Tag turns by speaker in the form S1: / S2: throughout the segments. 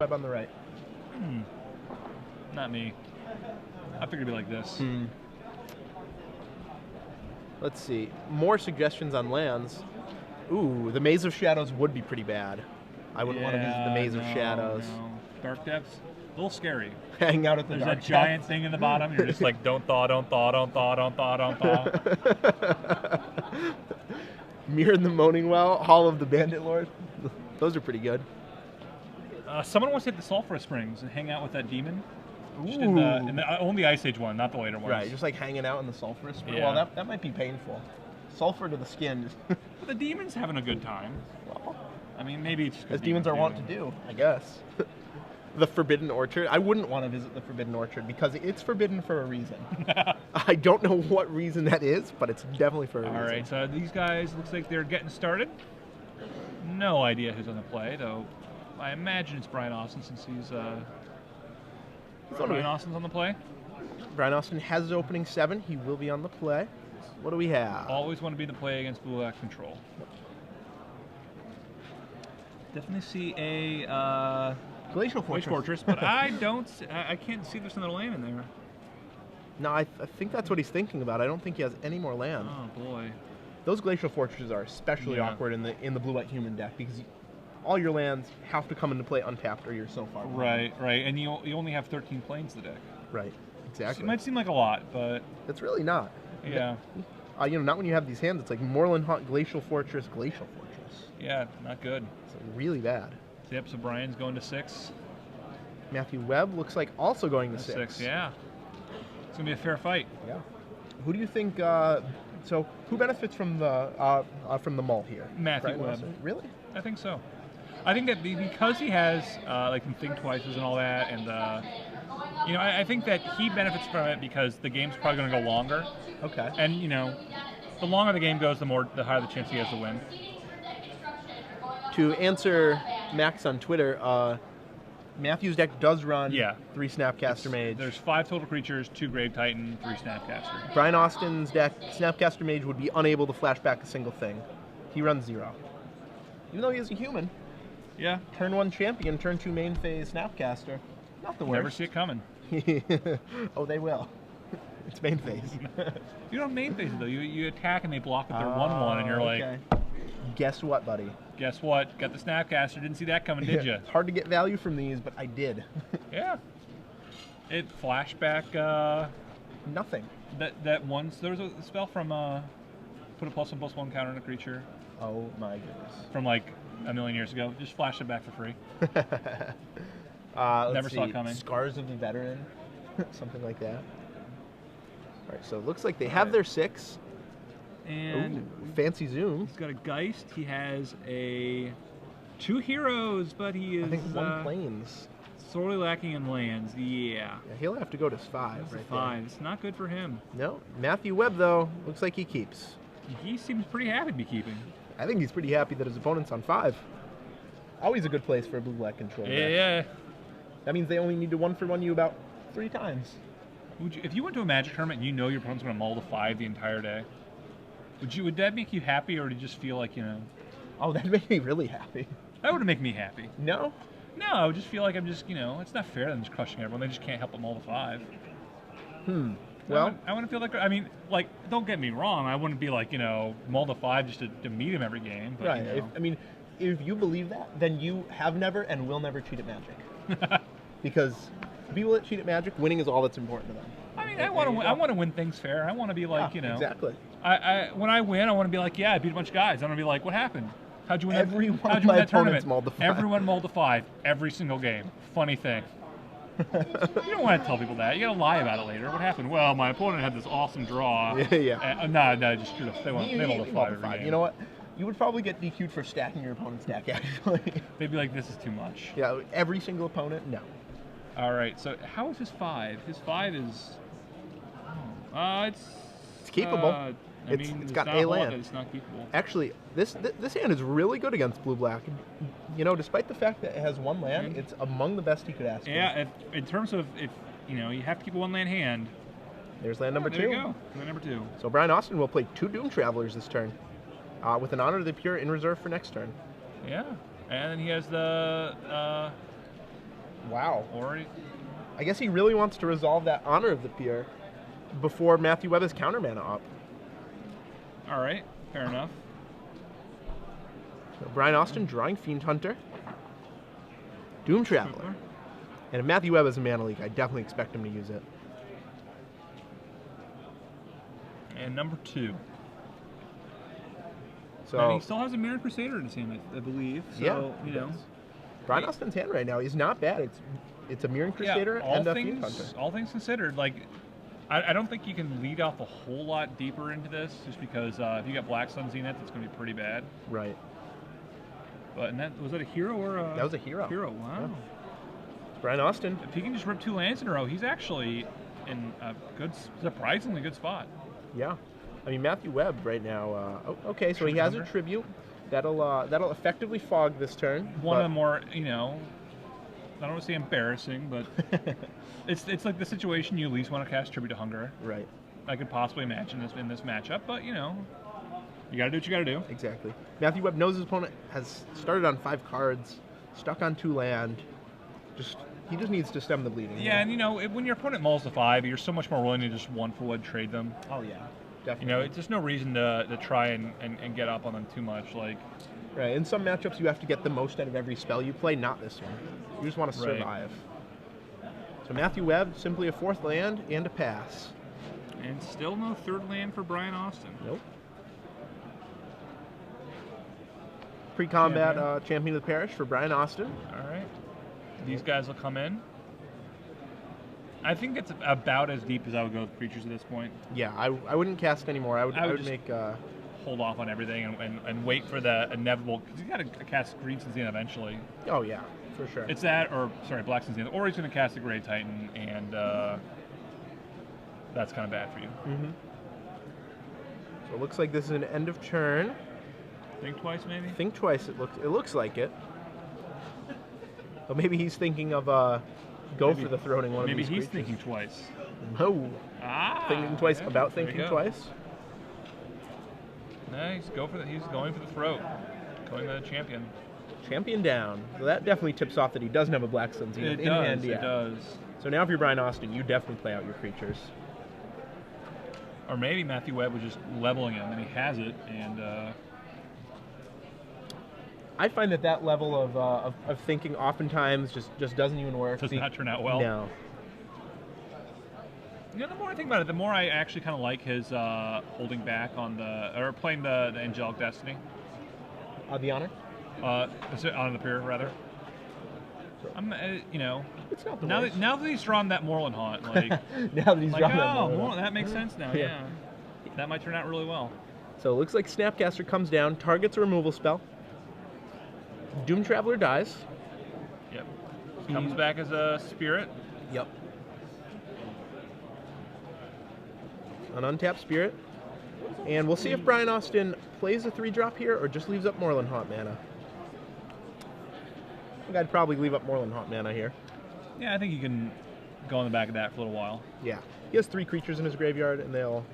S1: Webb on the right.
S2: Not me. I figured it'd be like this.
S1: Let's see. More suggestions on lands. Ooh, the Maze of Shadows would be pretty bad. I wouldn't want to visit the Maze of Shadows.
S2: No. Dark Depths, a little scary.
S1: Hang out at the
S2: There's
S1: dark
S2: that giant thing in the bottom. You're just like, don't thaw, don't thaw, don't thaw, don't thaw, don't thaw.
S1: Mirror in the Moaning Well, Hall of the Bandit Lord. Those are pretty good.
S2: Someone wants to hit the Sulphur Springs and hang out with that demon. Just
S1: Ooh.
S2: Only the Ice Age one, not the later ones.
S1: Right, just like hanging out in the sulfurous spring.
S2: Yeah.
S1: Well, that might be painful. Sulfur to the skin.
S2: But the demon's having a good time.
S1: Well,
S2: I mean, maybe it's just
S1: as demons are wont to do, I guess. The Forbidden Orchard. I wouldn't want to visit the Forbidden Orchard because it's forbidden for a reason. I don't know what reason that is, but it's definitely for a reason.
S2: All right, so these guys, looks like they're getting started. No idea who's on the play, though. I imagine it's Brian Austin since he's Brian Austin's on the play.
S1: Brian Austin has his opening 7. He will be on the play. What do we have?
S2: Always want to be the play against Blue Black Control. Definitely see a
S1: Glacial
S2: Fortress, but I can't see there's another land in there.
S1: No, I think that's what he's thinking about. I don't think he has any more land.
S2: Oh boy.
S1: Those Glacial Fortresses are especially awkward in the Blue-White Human deck because all your lands have to come into play untapped or you're so far behind.
S2: Right, and you only have 13 planes in the deck.
S1: Right, exactly.
S2: It might seem like a lot, but
S1: it's really not.
S2: Yeah.
S1: Not when you have these hands. It's like Moorland Haunt, Glacial Fortress.
S2: Yeah, not good.
S1: It's really bad.
S2: Yep, so Brian's going to 6.
S1: Matthew Webb looks like also going to 6.
S2: Yeah. It's going to be a fair fight.
S1: Yeah. Who do you think, so who benefits from the mull here?
S2: Matthew Webb.
S1: Wilson? Really?
S2: I think so. I think that because he has like Think Twices and all that, and I think that he benefits from it because the game's probably going to go longer.
S1: Okay.
S2: And the longer the game goes, the higher the chance he has to win.
S1: To answer Max on Twitter, Matthew's deck does run 3 Snapcaster Mage.
S2: There's 5 total creatures, 2 Grave Titan, 3 Snapcaster.
S1: Brian Austin's deck, Snapcaster Mage would be unable to flash back a single thing. He runs 0. Even though he is a human.
S2: Yeah.
S1: Turn 1 champion, turn 2 main phase Snapcaster. Not the worst.
S2: Never see it coming.
S1: Oh, they will. It's main phase.
S2: You don't have main phase though. You attack and they block with their 1/1, and you're like,
S1: guess what, buddy?
S2: Guess what? Got the Snapcaster. Didn't see that coming, did you?
S1: It's hard to get value from these, but I did.
S2: Yeah. It flashback.
S1: Nothing.
S2: That one. There was a spell from put a +1/+1 counter on a creature.
S1: Oh my goodness.
S2: From like a million years ago. Just flash it back for free.
S1: Never
S2: saw it coming.
S1: Scars of the Veteran, something like that. All right, so it looks like they have their 6.
S2: And
S1: ooh, fancy zoom.
S2: He's got a Geist. He has 2 heroes, but he is
S1: I think 1 planes.
S2: Sorely lacking in lands. Yeah.
S1: He'll have to go to 5. Right
S2: 5.
S1: there.
S2: It's not good for him.
S1: No. Matthew Webb though looks like he keeps.
S2: He seems pretty happy to be keeping.
S1: I think he's pretty happy that his opponent's on 5. Always a good place for a blue-black control deck.
S2: Yeah.
S1: That means they only need to 1-for-1 you about 3 times.
S2: If you went to a Magic tournament and you know your opponent's going to mull to 5 the entire day, would that make you happy, or do you just feel like,
S1: Oh, that'd make me really happy.
S2: That would make me happy.
S1: No?
S2: No, I would just feel like I'm just, it's not fair that I'm just crushing everyone. They just can't help but mull to 5.
S1: Well,
S2: I want to feel like, I mean, like, don't get me wrong. I wouldn't be like, mull to 5 just to meet him every game. But,
S1: right. If you believe that, then you have never and will never cheat at Magic. Because people that cheat at Magic, winning is all that's important to them.
S2: I mean, I want to win things fair. I want to be like,
S1: Exactly.
S2: When I win, I want to be like, I beat a bunch of guys. I want to be like, what happened? How'd you win
S1: Every
S2: that?
S1: one
S2: How'd
S1: of
S2: you win
S1: my
S2: that tournament?
S1: opponents mulled to 5.
S2: Everyone mulled to 5 every single game. Funny thing. You don't want to tell people that. You got to lie about it later. What happened? Well, my opponent had this awesome draw.
S1: Yeah.
S2: No, just screwed up. They mulled to 5 every game.
S1: You know what? You would probably get DQ'd for stacking your opponent's deck, actually.
S2: They'd be like, this is too much.
S1: Yeah, every single opponent, no.
S2: All right, so how is his 5? His 5 is...
S1: It's keepable. It's got a land.
S2: It's not keepable.
S1: Actually, this hand is really good against blue-black. Despite the fact that it has 1 land, it's among the best he could ask for.
S2: Yeah, in terms of if you have to keep a 1-land hand.
S1: There's land number 2.
S2: There you go. Land number 2.
S1: So Brian Austin will play 2 Doom Travelers this turn, with an Honor to the Pure in reserve for next turn.
S2: Yeah, and then he has the
S1: Wow.
S2: Or
S1: I guess he really wants to resolve that Honor of the Peer before Matthew Webb has counter mana up.
S2: all right, fair enough.
S1: So Brian Austin drawing Fiend Hunter, Doom Traveler. And if Matthew Webb is a mana leak, I definitely expect him to use it.
S2: And number 2.
S1: So
S2: And he still has a Mirror Crusader in his hand, I believe. So,
S1: yeah,
S2: you know.
S1: Brian Austin's hand right now, he's not bad. It's a Mirroring Crusader and a Fiend Hunter.
S2: All things considered, like, I don't think you can lead off a whole lot deeper into this, just because if you got Black Sun Zenith, it's going to be pretty bad.
S1: Right.
S2: But was that a hero or a...
S1: That was a hero.
S2: Hero, wow.
S1: Yeah. Brian Austin.
S2: If he can just rip 2 lands in a row, he's actually in a surprisingly good spot.
S1: Yeah. I mean, Matthew Webb right now, okay, so he has a Tribute. That'll effectively fog this turn.
S2: One of the more, you know, I don't want to say embarrassing, but it's like the situation you at least want to cast Tribute to Hunger.
S1: Right.
S2: I could possibly imagine this in this matchup, but, you know, you got to do what you got to do.
S1: Exactly. Matthew Webb knows his opponent has started on 5 cards, stuck on 2 land. He just needs to stem the bleeding.
S2: Yeah, and you know, when your opponent mulls to 5, you're so much more willing to just 1-for-1 trade them.
S1: Oh yeah, definitely.
S2: You know, it's just no reason to try and get up on them too much. Like,
S1: right. In some matchups, you have to get the most out of every spell you play. Not this one. You just want to survive. So Matthew Webb, simply a 4th land and a pass.
S2: And still no 3rd land for Brian Austin.
S1: Nope. Pre-combat Champion of the Parish for Brian Austin.
S2: All right. These guys will come in. I think it's about as deep as I would go with creatures at this point.
S1: Yeah, I wouldn't cast anymore. I would make...
S2: hold off on everything and wait for the inevitable... Because he's got to cast Green Sun Zenith eventually.
S1: Oh, yeah, for sure.
S2: It's that, or, sorry, Black Sun Zenith. Or he's going to cast the Grave Titan, and that's kind of bad for you.
S1: Mm-hmm. So it looks like this is an end of turn.
S2: Think twice, maybe?
S1: Think twice, it looks like it. But maybe he's thinking of for the throning one of these
S2: Maybe he's
S1: creatures.
S2: thinking twice.
S1: No.
S2: Ah,
S1: Thinking twice
S2: yeah,
S1: about
S2: there
S1: thinking
S2: you go.
S1: twice.
S2: Nice. He's going for the throat. Going to the champion.
S1: Champion down. So that definitely tips off that he doesn't have a Black Sun Zenith in hand yet.
S2: It does.
S1: So now if you're Brian Austin, you definitely play out your creatures.
S2: Or maybe Matthew Webb was just leveling him, and he has it, and...
S1: I find that level of thinking oftentimes just doesn't even work.
S2: Does not turn out well.
S1: No.
S2: You know, the more I think about it, the more I actually kind of like his holding back on playing the Angelic Destiny.
S1: The Honor?
S2: On the Pier, rather. I'm, you know,
S1: it's not the
S2: now that he's drawn that Moreland Haunt, like,
S1: now that he's drawn that
S2: Moreland, that makes sense now. Yeah, that might turn out really well.
S1: So it looks like Snapcaster comes down, targets a removal spell. Doom Traveler dies.
S2: Yep. Comes back as a spirit.
S1: Yep. An untapped spirit. And we'll see if Brian Austin plays a 3-drop here or just leaves up Moreland Haunt mana. I think I'd probably leave up Moreland Haunt mana here.
S2: Yeah, I think you can go on the back of that for a little while.
S1: Yeah. He has 3 creatures in his graveyard, and they'll...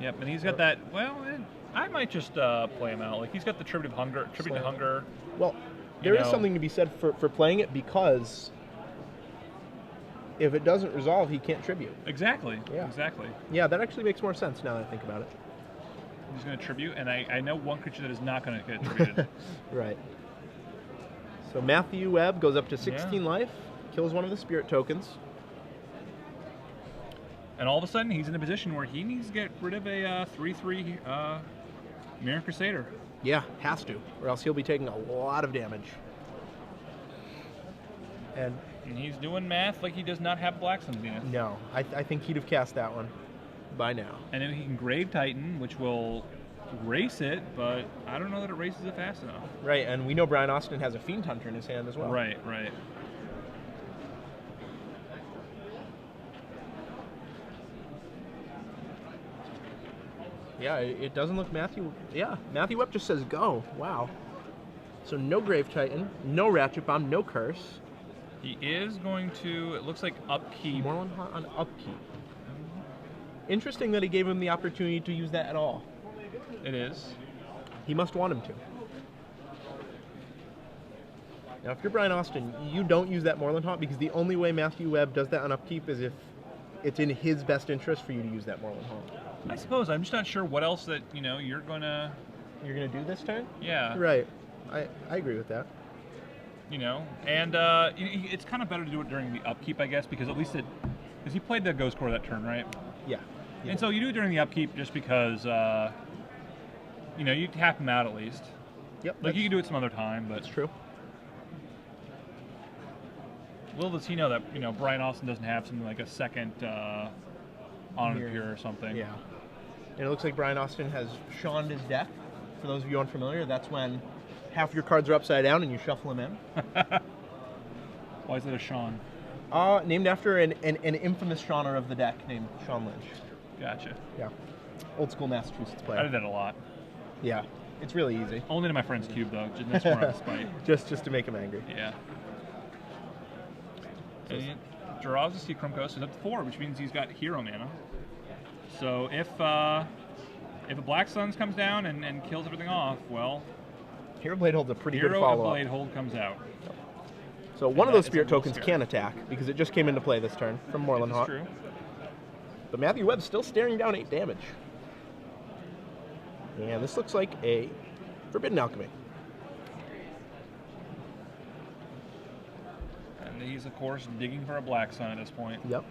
S2: Yep, and he's got that... Well, I might just play him out. Like, he's got the Tribute to Hunger.
S1: Well, there is something to be said for playing it, because if it doesn't resolve, he can't tribute.
S2: Exactly.
S1: Yeah.
S2: Exactly.
S1: Yeah, that actually makes more sense now that I think about it.
S2: He's going to tribute, and I know one creature that is not going to get tributed.
S1: Right. So Matthew Webb goes up to 16 life, kills one of the spirit tokens.
S2: And all of a sudden, he's in a position where he needs to get rid of a 3/3 Mirror Crusader.
S1: Yeah, has to, or else he'll be taking a lot of damage. And
S2: he's doing math like he does not have Black Sun Zenith.
S1: No, I think he'd have cast that one by now.
S2: And then he can Grave Titan, which will race it, but I don't know that it races it fast enough.
S1: Right, and we know Brian Austin has a Fiend Hunter in his hand as well.
S2: Right.
S1: Yeah, it doesn't look Matthew... Yeah, Matthew Webb just says go. Wow. So no Grave Titan, no Ratchet Bomb, no Curse.
S2: He is going to, it looks like, upkeep.
S1: Moreland Haunt on upkeep. Interesting that he gave him the opportunity to use that at all.
S2: It is.
S1: He must want him to. Now, if you're Brian Austin, you don't use that Moreland Haunt because the only way Matthew Webb does that on upkeep is if it's in his best interest for you to use that Moreland Haunt.
S2: I suppose. I'm just not sure what else that, you're going to...
S1: You're going to do this turn?
S2: Yeah.
S1: Right. I agree with that.
S2: And it's kind of better to do it during the upkeep, I guess, because at least because he played the Ghost Core that turn, right?
S1: Yeah.
S2: And so you do it during the upkeep just because, you tap him out at least.
S1: Yep.
S2: Like, you can do it some other time, but...
S1: That's true.
S2: Little does he know that, Brian Austin doesn't have something like a second Honor Pure or something.
S1: Yeah. And it looks like Brian Austin has Shawned his deck. For those of you unfamiliar, that's when half your cards are upside down and you shuffle them in.
S2: Why is it a Sean?
S1: Named after an infamous Shawner of the deck named Sean Lynch.
S2: Gotcha.
S1: Yeah. Old school Massachusetts player.
S2: I did that a lot.
S1: Yeah. It's really easy.
S2: Only to my friend's cube, though. That's more out of spite.
S1: Just to make him angry.
S2: Yeah. And he draws the Sea Chrome-Coast is up to 4, which means he's got hero mana. So if a Black Suns comes down and kills everything off, well...
S1: Hero Blade Hold's a pretty good
S2: Hero
S1: follow-up.
S2: Blade Hold comes out.
S1: So one of those Spirit
S2: is a little
S1: tokens
S2: scary.
S1: can attack, because it just came into play this turn from Moreland
S2: That's
S1: Haunt.
S2: true.
S1: But Matthew Webb's still staring down 8 damage. And this looks like a Forbidden Alchemy.
S2: And he's, of course, digging for a Black Sun at this point.
S1: Yep.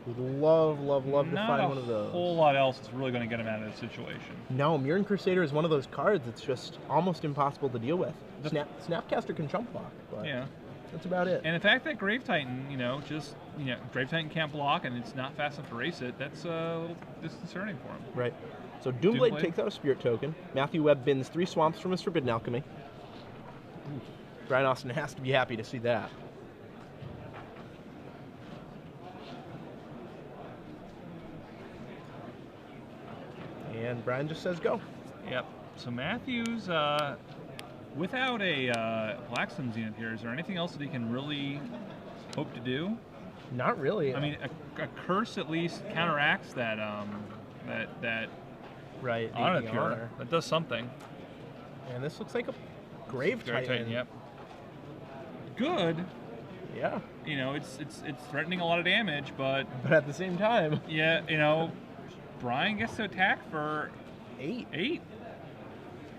S1: Would love to find one of
S2: Not a
S1: those.
S2: whole lot else that's really going to get him out of this situation.
S1: No, Mirren Crusader is one of those cards that's just almost impossible to deal with. Snapcaster can chump block, but
S2: Yeah.
S1: that's about it.
S2: And the fact that Grave Titan, Grave Titan can't block and it's not fast enough to race it, that's a little disconcerting for him.
S1: Right. So Doomblade
S2: Doomblade?
S1: takes out a Spirit token. Matthew Webb bins 3 swamps from his Forbidden Alchemy. Brian Austin has to be happy to see that. And Brian just says go.
S2: Yep. So Matthews, without a Black Sun Zenith here, is there anything else that he can really hope to do?
S1: Not really.
S2: I mean, a curse at least counteracts that that
S1: right.
S2: honor
S1: the
S2: pure.
S1: honor.
S2: That does something.
S1: And this looks like a Grave Titan.
S2: Yep. Good.
S1: Yeah.
S2: It's threatening a lot of damage, but
S1: But at the same time,
S2: yeah, Brian gets to attack for
S1: 8.
S2: 8.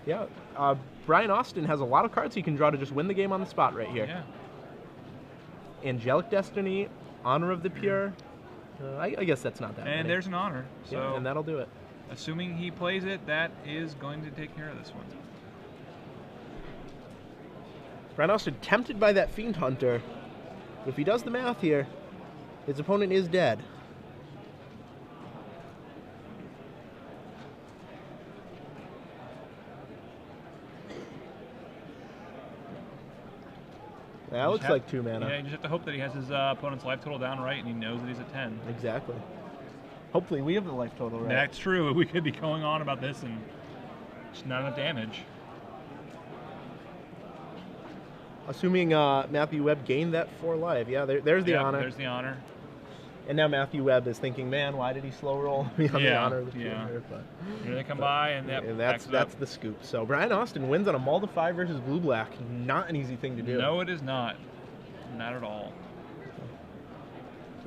S1: Yeah. Brian Austin has a lot of cards he can draw to just win the game on the spot right here.
S2: Yeah.
S1: Angelic Destiny, Honor of the Pure. I guess that's not that
S2: And
S1: many.
S2: there's an honor. So
S1: Yeah, and that'll do it.
S2: assuming he plays it, that is going to take care of this one.
S1: Brian Austin tempted by that Fiend Hunter. If he does the math here, his opponent is dead. That looks like 2 mana.
S2: Yeah, you just have to hope that he has his opponent's life total down right and he knows that he's at 10.
S1: Exactly. Hopefully we have the life total right.
S2: That's true. We could be going on about this and just not enough damage.
S1: Assuming Matthew Webb gained that 4 life. Yeah, there's the honor.
S2: There's the honor.
S1: And now Matthew Webb is thinking, man, why did he slow roll me on the honor of the pure?
S2: Yeah.
S1: But
S2: Here they come by and,
S1: that's the scoop. So Brian Austin wins on a mull to 5 versus blue-black. Not an easy thing to do.
S2: No, it is not. Not at all.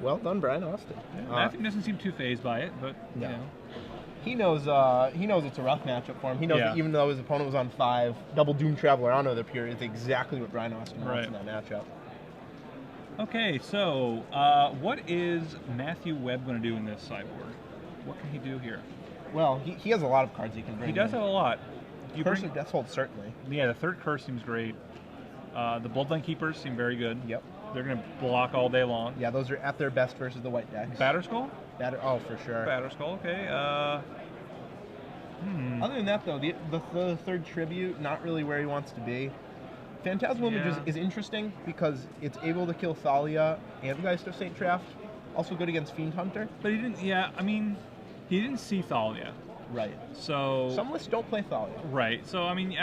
S1: Well done, Brian Austin.
S2: Yeah, Matthew doesn't seem too phased by it, but
S1: No.
S2: you know.
S1: He knows it's a rough matchup for him. He knows
S2: Yeah.
S1: that even though his opponent was on 5, double Doom Traveler Honor of the Pure is exactly what Brian Austin wants in that matchup.
S2: Okay, so what is Matthew Webb going to do in this sideboard? What can he do here?
S1: Well, he has a lot of cards he can bring.
S2: He does have a lot.
S1: Curse of Deathhold, certainly.
S2: Yeah, the third curse seems great. The Bloodline Keepers seem very good.
S1: Yep.
S2: They're going to block all day long.
S1: Yeah, those are at their best versus the white decks.
S2: Batterskull?
S1: Oh, for sure.
S2: Batterskull, okay.
S1: Other than that, though, the third tribute, not really where he wants to be. Phantasmal Image is interesting because it's able to kill Thalia and Geist of St. Traft. Also good against Fiend Hunter.
S2: But he didn't, he didn't see Thalia.
S1: Right.
S2: So
S1: some lists don't play Thalia.
S2: Right. So I mean,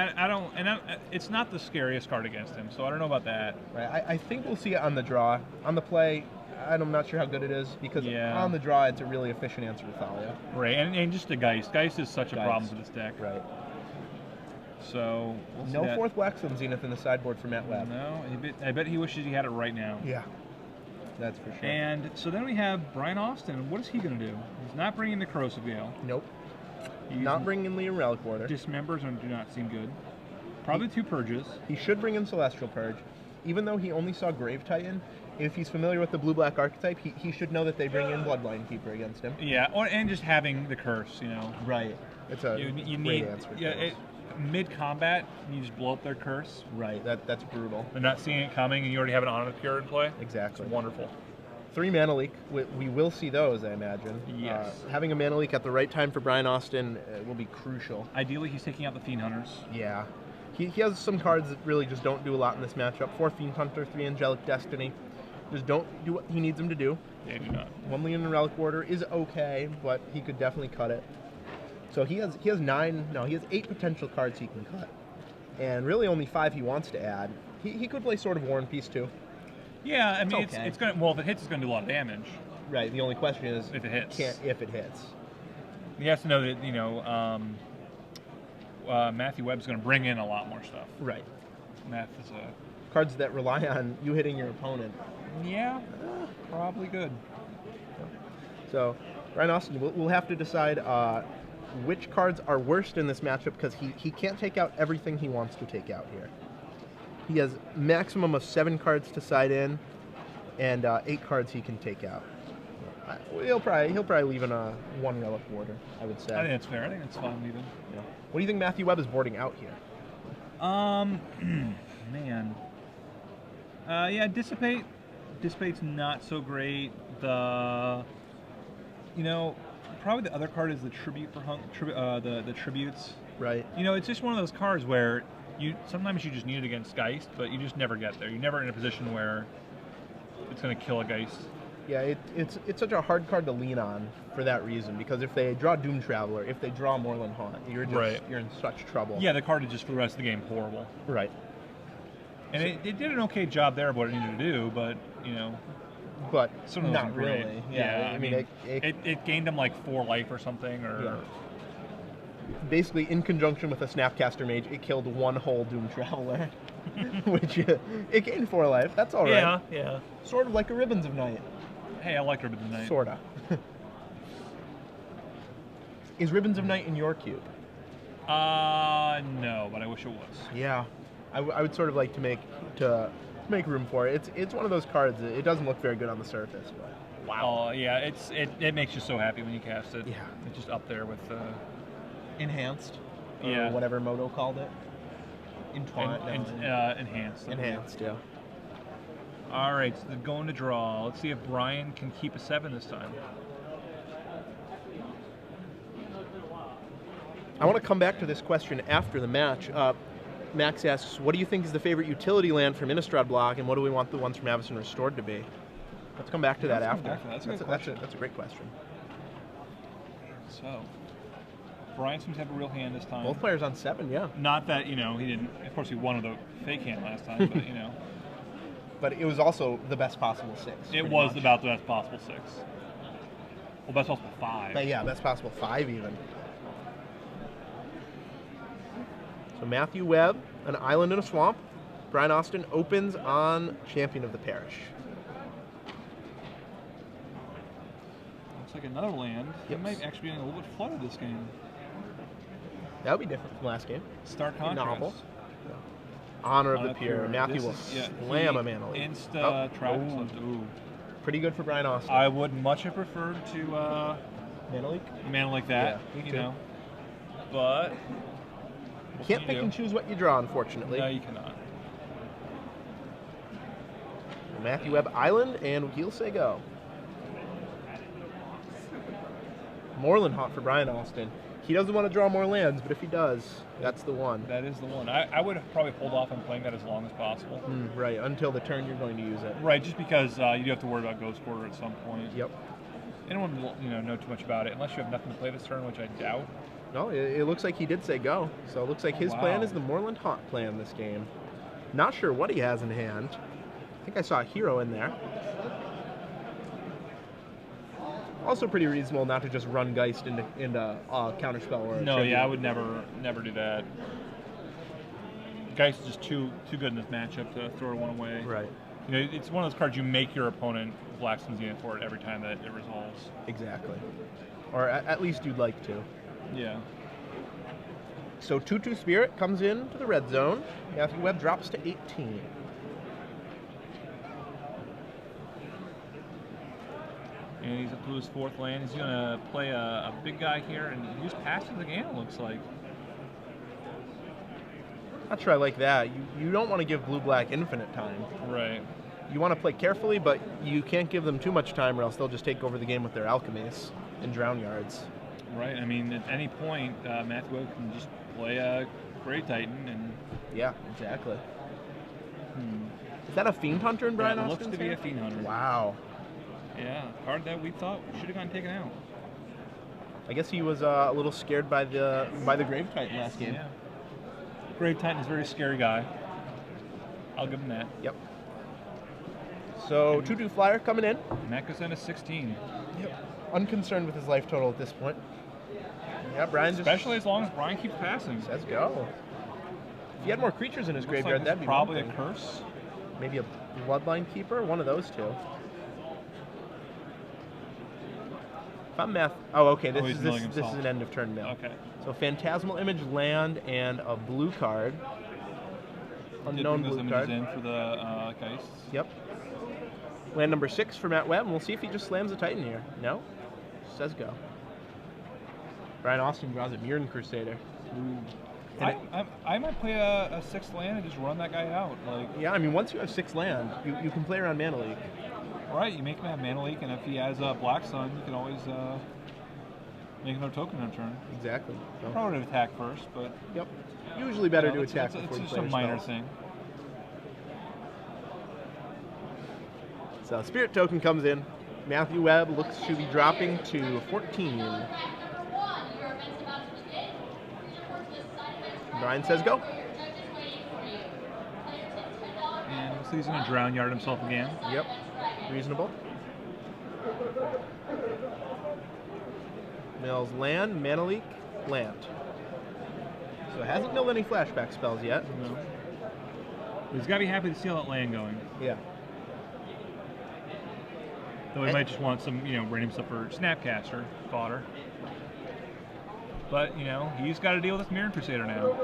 S2: it's not the scariest card against him. So I don't know about that.
S1: Right. I think we'll see it on the draw. On the play, I'm not sure how good it is because on the draw, it's a really efficient answer to Thalia.
S2: Right. And just a Geist. Geist is such a problem for this deck.
S1: Right.
S2: So we'll see
S1: No
S2: that.
S1: 4th Black Sun Zenith in the sideboard for Matt Webb.
S2: No, I bet he wishes he had it right now.
S1: Yeah, that's for sure.
S2: And so then we have Brian Austin. What is he going to do? He's not bringing the Corrosive Gale.
S1: Nope.
S2: He's
S1: Not bringing in Liam Relic Warder.
S2: Dismembers do not seem good. Probably 2 Purges.
S1: He should bring in Celestial Purge. Even though he only saw Grave Titan, if he's familiar with the blue-black archetype, he should know that they bring in Bloodline Keeper against him.
S2: Yeah, and just having the curse, you know.
S1: Right. It's a
S2: you
S1: great
S2: need,
S1: answer.
S2: Yeah, mid-combat, you just blow up their curse.
S1: Right, that's brutal.
S2: They're not seeing it coming, and you already have an Honor Cure in play.
S1: Exactly.
S2: It's wonderful.
S1: 3 mana leak. We will see those, I imagine.
S2: Yes.
S1: Having a mana leak at the right time for Brian Austin will be crucial.
S2: Ideally, he's taking out the Fiend Hunters.
S1: Yeah. He has some cards that really just don't do a lot in this matchup. 4 Fiend Hunter, 3 Angelic Destiny. Just don't do what he needs them to do.
S2: They do not.
S1: 1 Leon Relic Warder is okay, but he could definitely cut it. So he has 8 potential cards he can cut. And really only 5 he wants to add. He could play Sword of War and Peace too.
S2: Yeah, I mean,
S1: okay.
S2: it's going to, well, if it hits, it's going to do a lot of damage.
S1: Right, the only question is
S2: If it hits.
S1: if it hits.
S2: You have to know that, you know, Matthew Webb's going to bring in a lot more stuff.
S1: Right.
S2: Math is a...
S1: Cards that rely on you hitting your opponent.
S2: Yeah, probably good.
S1: So, Brian Austin, we'll have to decide which cards are worst in this matchup because he can't take out everything he wants to take out here. He has maximum of 7 cards to side in, and 8 cards he can take out. He'll probably leave in a 1 Relic Warder, I would say.
S2: I think that's fair. I think that's fine leaving.
S1: Yeah. What do you think Matthew Webb is boarding out here?
S2: Man. Yeah, Dissipate. Dissipate's not so great. You know, probably the other card is the Tribute for the Tributes.
S1: Right.
S2: You know, it's just one of those cards where sometimes you just need it against Geist, but you just never get there. You're never in a position where it's going to kill a Geist.
S1: Yeah, it's such a hard card to lean on for that reason, because if they draw Doom Traveler, if they draw Moorland Haunt, you're in such trouble.
S2: Yeah, the card is just for the rest of the game horrible.
S1: Right.
S2: And it did an okay job there of what it needed to do, but, you know...
S1: But
S2: not
S1: not really.
S2: Yeah, I mean, it gained him like 4 life or something, or...
S1: Yeah. Basically, in conjunction with a Snapcaster Mage, it killed 1 whole Doom Traveler, which it gained 4 life. That's all right.
S2: Yeah.
S1: Sort of like a Ribbons of Night.
S2: Hey, I like Ribbons of Night.
S1: Sorta. Is Ribbons of Night in your cube?
S2: No, but I wish it was.
S1: Yeah, I would sort of like to make room for it. It's one of those cards. It doesn't look very good on the surface, but
S2: wow. Yeah, it makes you so happy when you cast it.
S1: Yeah,
S2: it's just up there with
S1: enhanced.
S2: Yeah,
S1: or whatever Moto called it.
S2: Enhanced.
S1: Enhanced. Yeah.
S2: All right, so they're going to draw. Let's see if Brian can keep a 7 this time.
S1: I want to come back to this question after the match. Max asks, what do you think is the favorite utility land from Innistrad block, and what do we want the ones from Avacyn Restored to be? Let's come back to that after.
S2: That's a good question.
S1: That's a great question.
S2: So, Brian seems to have a real hand this time.
S1: Both players on 7, yeah.
S2: Not that, you know, he didn't, of course he won the fake hand last time, but, you know.
S1: But it was also the best possible 6.
S2: It was about the best possible 6. Well, best possible 5.
S1: But yeah, best possible 5 even. So Matthew Webb, an island in a swamp. Brian Austin opens on Champion of the Parish.
S2: Looks like another land.
S1: Yep.
S2: It might actually be getting a little bit flooded this game.
S1: That would be different from last game.
S2: Stark contrast.
S1: Novel. Yeah. Honor of the Pure. Matthew will slam a mana leak.
S2: Trap. Ooh.
S1: Pretty good for Brian Austin.
S2: I would much have preferred to
S1: mana leak?
S2: Mana like that,
S1: yeah,
S2: you know. But
S1: can't pick and choose what you draw, unfortunately.
S2: No, you cannot.
S1: Matthew Webb Island, and he'll say go. Moorland Haunt for Brian Austin. He doesn't want to draw more lands, but if he does, that's the one.
S2: That is the one. I would probably hold off on playing that as long as possible.
S1: Right, until the turn you're going to use it.
S2: Right, just because you do have to worry about Ghost Quarter at some point.
S1: Yep.
S2: Anyone will know too much about it, unless you have nothing to play this turn, which I doubt.
S1: No, it looks like he did say go. So it looks like his plan is the Moorland Haunt plan this game. Not sure what he has in hand. I think I saw a hero in there. Also pretty reasonable not to just run Geist into Counterspell or
S2: no, yeah, I would never do that. Geist is just too good in this matchup to throw one away.
S1: Right.
S2: You know, it's one of those cards you make your opponent Blackstone's unit for it every time that it resolves.
S1: Exactly. Or at least you'd like to.
S2: Yeah.
S1: So 2/2 Spirit comes into the red zone. Matthew Webb drops to 18.
S2: And he's up to his 4th land. He's going to play a big guy here and use passive again, it looks like.
S1: Not sure I like that. You don't want to give blue-black infinite time.
S2: Right.
S1: You want to play carefully, but you can't give them too much time or else they'll just take over the game with their alchemies and drown yards.
S2: Right. I mean, at any point, Matthew Webb can just play a Grey Titan and...
S1: Yeah, exactly. Is that a Fiend Hunter in Brian Austin's
S2: looks to be a Fiend Hunter.
S1: Wow.
S2: Yeah, a card that we thought should have gotten taken out.
S1: I guess he was a little scared by the Grave Titan last game.
S2: Yeah. Grave Titan is a very scary guy. I'll give him that.
S1: Yep. So 2/2 Flyer coming in.
S2: Matt goes down to 16.
S1: Yep. Unconcerned with his life total at this point. Yeah, Brian just...
S2: Especially as long as Brian keeps passing.
S1: Says go. If he had more creatures in his graveyard, that'd be
S2: probably
S1: one
S2: a
S1: thing.
S2: curse.
S1: Maybe a Bloodline Keeper? One of those two. If I'm math... Oh, okay. This is an end of turn mill.
S2: Okay.
S1: So Phantasmal Image, land, and a blue card. Unknown blue card.
S2: In for the Geists.
S1: Yep. Land number 6 for Matt Webb, and we'll see if he just slams a Titan here. No? Says go. Brian Austin draws a Mirren Crusader.
S2: I might play a 6th land and just run that guy out. Like,
S1: yeah, I mean, once you have 6 land, you can play around Mana Leak.
S2: Right, you make him have Mana Leak, and if he has Black Sun, you can always make another token on turn.
S1: Exactly. So.
S2: Probably would attack first, but...
S1: Yep. Usually better to attack before
S2: it's
S1: you
S2: just
S1: play
S2: a minor thing.
S1: So Spirit Token comes in. Matthew Webb looks to be dropping to 14. Brian says go.
S2: And looks like he's going to Drown Yard himself again.
S1: Yep. Reasonable. Mills land, Mana Leak, land. So it hasn't milled any flashback spells yet.
S2: No. He's got to be happy to see all that land going.
S1: Yeah.
S2: Though he might just want some, random stuff for Snapcaster fodder. But, he's got to deal with this Mirren Crusader now.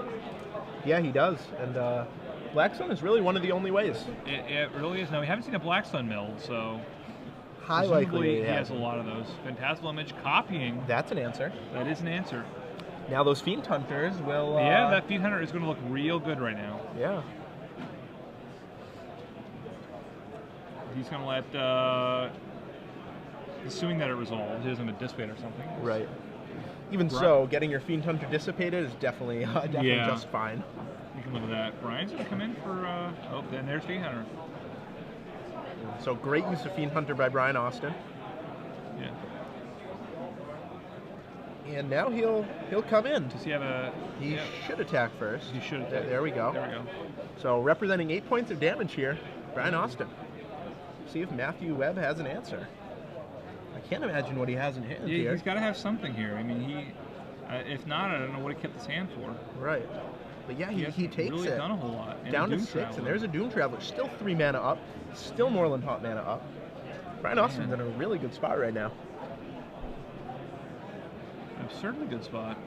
S1: Yeah, he does. And Blackstone is really one of the only ways.
S2: It really is. Now, we haven't seen a Blackstone mill, so...
S1: High likely
S2: he has a lot of those. Phantasmal Image copying.
S1: That's an answer.
S2: That is an answer.
S1: Now those Fiend Hunters will...
S2: yeah, that Fiend Hunter is going to look real good right now.
S1: Yeah.
S2: He's going to let... assuming that it resolves, he doesn't have a Dissipate or something.
S1: Right. Even so, getting your Fiend Hunter dissipated is definitely just fine.
S2: You can live with that. Brian's going to come in for... oh, then there's Fiend Hunter.
S1: So great use of Fiend Hunter by Brian Austin.
S2: Yeah.
S1: And now he'll come in.
S2: Does he have a...
S1: He should attack first.
S2: He should attack.
S1: There we go.
S2: There we go.
S1: So representing 8 points of damage here, Brian Austin. See if Matthew Webb has an answer. I can't imagine what he has in hand here.
S2: He's got to have something here. I mean, if not, I don't know what he kept his hand for.
S1: Right. But yeah, he takes
S2: really
S1: it.
S2: Done a whole lot. And
S1: down to 6, and there's a Doom Traveler. Still 3 mana up. Still Moreland Hot mana up. Brian Austin's in a really good spot right now.
S2: Absurdly good spot.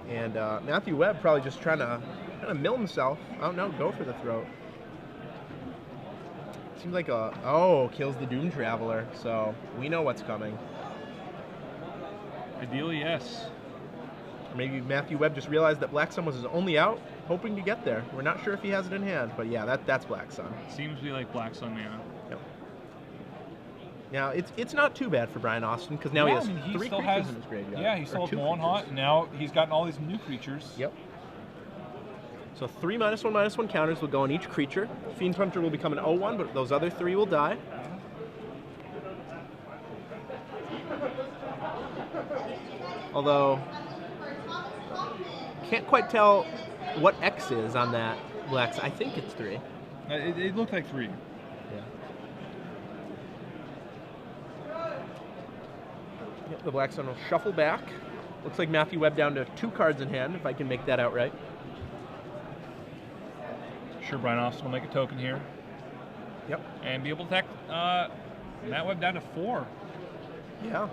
S1: And Matthew Webb probably just trying to mill himself. Oh no, go for the throat. Seems like kills the Doom Traveler. So we know what's coming.
S2: Ideally, yes.
S1: Or maybe Matthew Webb just realized that Black Sun was his only out, hoping to get there. We're not sure if he has it in hand, but yeah, that's Black Sun.
S2: Seems to be like Black Sun mana.
S1: Yep. Now it's not too bad for Brian Austin because now he has 3 creatures in his graveyard.
S2: Yeah, he still has Moreland Hot, and now he's gotten all these new creatures.
S1: Yep. So 3 -1/-1 counters will go on each creature. Fiend Hunter will become an 0/1, but those other 3 will die. Although, can't quite tell what X is on that Black. I think it's 3.
S2: It looked like 3.
S1: Yeah. Yep, the Black Sun will shuffle back. Looks like Matthew Webb down to 2 cards in hand, if I can make that out right.
S2: sure Brian Austin will make a token here.
S1: Yep.
S2: And be able to attack Matt Webb down to 4.
S1: Yeah.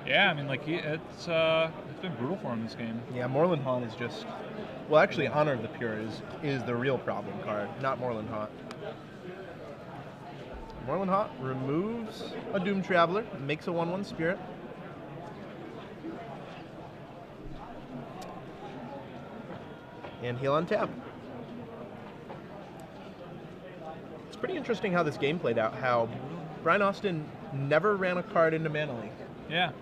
S2: Yeah, I mean, like, it's been brutal for him this game.
S1: Yeah, Moreland Haunt is just... Well, actually, Honor of the Pure is the real problem card, not Moreland Haunt. Moreland Haunt removes a Doom Traveler, makes a 1/1 Spirit. And he'll untap. It's pretty interesting how this game played out, how Brian Austin never ran a card into Mana Leak.
S2: Yeah.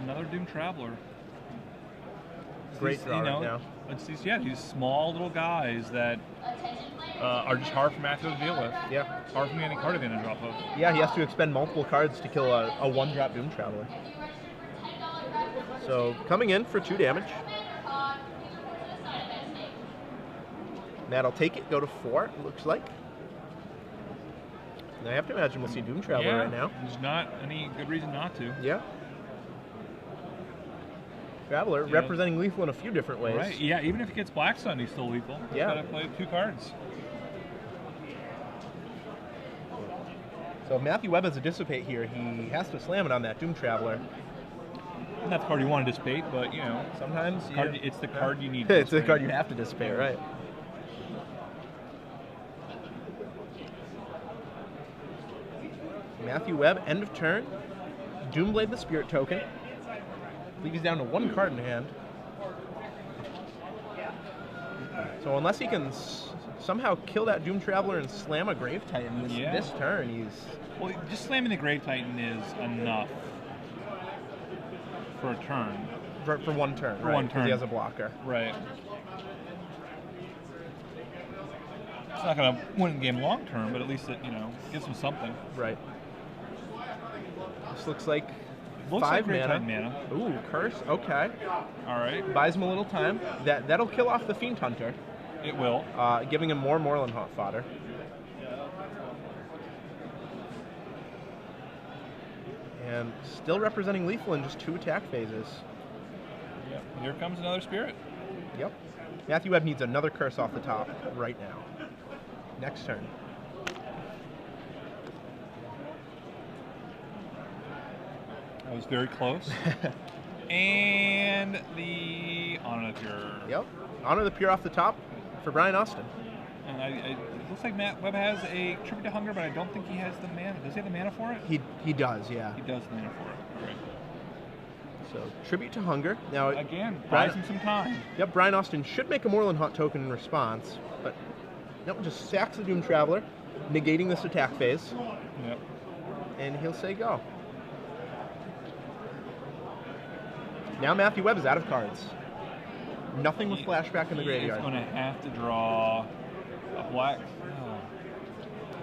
S2: Another Doom Traveler.
S1: Great draw right now.
S2: It's these small little guys that are just hard for Matthew to deal with.
S1: Yeah.
S2: Hard for me any card advantage off of.
S1: Yeah, he has to expend multiple cards to kill a 1-drop Doom Traveler. So, coming in for 2 damage. Matt'll take it, go to 4, it looks like. And I have to imagine we'll see Doom Traveler right now.
S2: There's not any good reason not to.
S1: Yeah. Traveler, representing lethal in a few different ways.
S2: Right, yeah, even if he gets Black Sun, he's still lethal. He's got to play 2 cards.
S1: So if Matthew Webb has a Dissipate here, he has to slam it on that Doom Traveler.
S2: Not the card you want to dissipate, but, you know,
S1: sometimes
S2: it's the card you need to
S1: It's the card you have to dissipate, right. Matthew Webb, end of turn. Doomblade the Spirit token. Leaves down to 1 card in hand. So unless he can somehow kill that Doom Traveler and slam a Grave Titan this turn, he's...
S2: Well, just slamming the Grave Titan is enough for a turn.
S1: For 1 turn,
S2: for 1 turn.
S1: Because he has a blocker.
S2: Right. It's not going to win the game long term, but at least it, gives him something.
S1: Right. This looks like 5
S2: like
S1: mana. Ooh, Curse. Okay.
S2: All right.
S1: Buys him a little time. That'll kill off the Fiend Hunter.
S2: It will.
S1: Giving him more Moreland Haunt fodder. And still representing lethal in just 2 attack phases.
S2: Yep. Here comes another Spirit.
S1: Yep. Matthew Webb needs another Curse off the top right now. Next turn.
S2: That was very close. And the Honor of the Pure.
S1: Yep. Honor of the Pure off the top for Brian Austin.
S2: And it looks like Matt Webb has a Tribute to Hunger, but I don't think he has the mana. Does he have the mana for it?
S1: He does, yeah.
S2: He does the mana for it. All right.
S1: So, Tribute to Hunger. Now,
S2: again, buys him some time.
S1: Yep, Brian Austin should make a Moreland Haunt token in response, but nope, just sacks the Doom Traveler, negating this attack phase.
S2: Yep.
S1: And he'll say go. Now Matthew Webb is out of cards. Nothing with flashback in the graveyard.
S2: He's going to have to draw a black.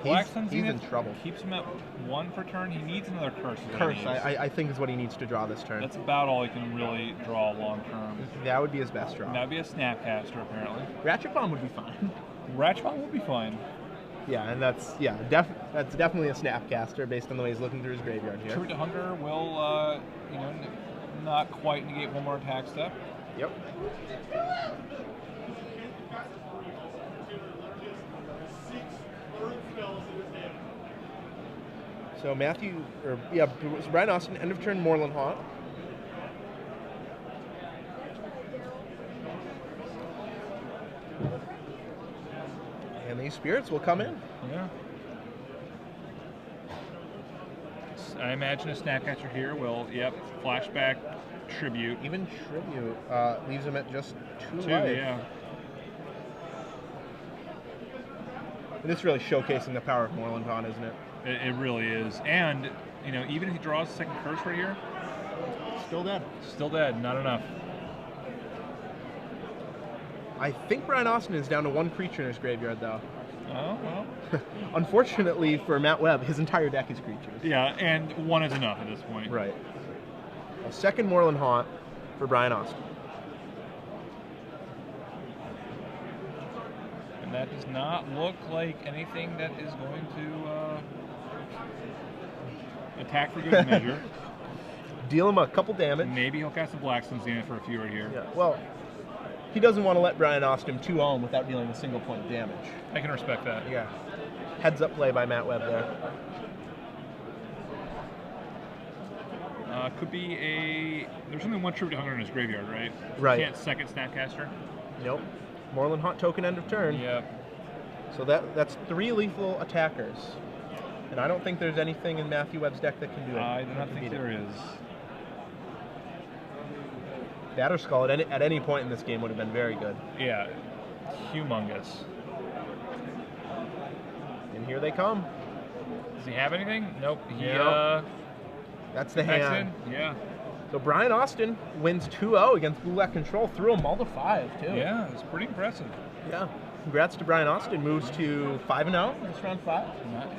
S1: Black Sun's in trouble.
S2: Keeps him at 1 per turn. He needs another Curse.
S1: I think is what he needs to draw this turn.
S2: That's about all he can really draw long term.
S1: That would be his best draw.
S2: That would be a Snapcaster, apparently.
S1: Ratchet Bomb would be fine.
S2: Ratchet Bomb would be fine.
S1: Yeah, and that's definitely a Snapcaster based on the way he's looking through his graveyard here.
S2: Tribute to Hunger will, not quite negate 1 more attack step.
S1: Yep. So Brian Austin, end of turn Moreland Haunt. And these spirits will come in.
S2: Yeah. I imagine a Snapcaster here will, flashback, Tribute.
S1: Even Tribute leaves him at just 2 life.
S2: Yeah.
S1: And this is really showcasing the power of Moreland Haunt, isn't it?
S2: It really is. And, even if he draws a second Curse right here,
S1: still dead.
S2: Still dead, not enough.
S1: I think Brian Austin is down to 1 creature in his graveyard, though.
S2: Oh, well.
S1: Unfortunately for Matt Webb, his entire deck is creatures.
S2: Yeah, and 1 is enough at this point.
S1: Right. A second Moreland Haunt for Brian Austin.
S2: And that does not look like anything that is going to attack for good measure.
S1: Deal him a couple damage.
S2: Maybe he'll cast a Black Sun's in it for a few right here.
S1: Yeah, well, he doesn't want to let Brian Austin 2-0 without dealing a single point of damage.
S2: I can respect that.
S1: Yeah. Heads up play by Matt Webb there.
S2: Could be a... There's only one Tribute to Hunger in his graveyard, right?
S1: Right.
S2: You can't second Snapcaster?
S1: Nope. Moreland Haunt token end of turn.
S2: Yep.
S1: So that's 3 lethal attackers. And I don't think there's anything in Matthew Webb's deck that can do it.
S2: I do not think there is.
S1: Batter Skull at any point in this game would have been very good.
S2: Yeah. Humongous.
S1: And here they come.
S2: Does he have anything? Nope.
S1: That's the hand.
S2: Yeah.
S1: So Brian Austin wins 2-0 against Blue Black Control, threw them all to 5 too.
S2: Yeah, it's pretty impressive.
S1: Yeah. Congrats to Brian Austin. Moves to 5-0. It's round 5.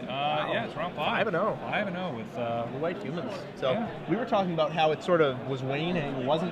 S2: Yeah, it's round 5.
S1: 5-0.
S2: 5-0 with
S1: Blue White Humans. So
S2: yeah.
S1: we were talking about how it sort of was waning, wasn't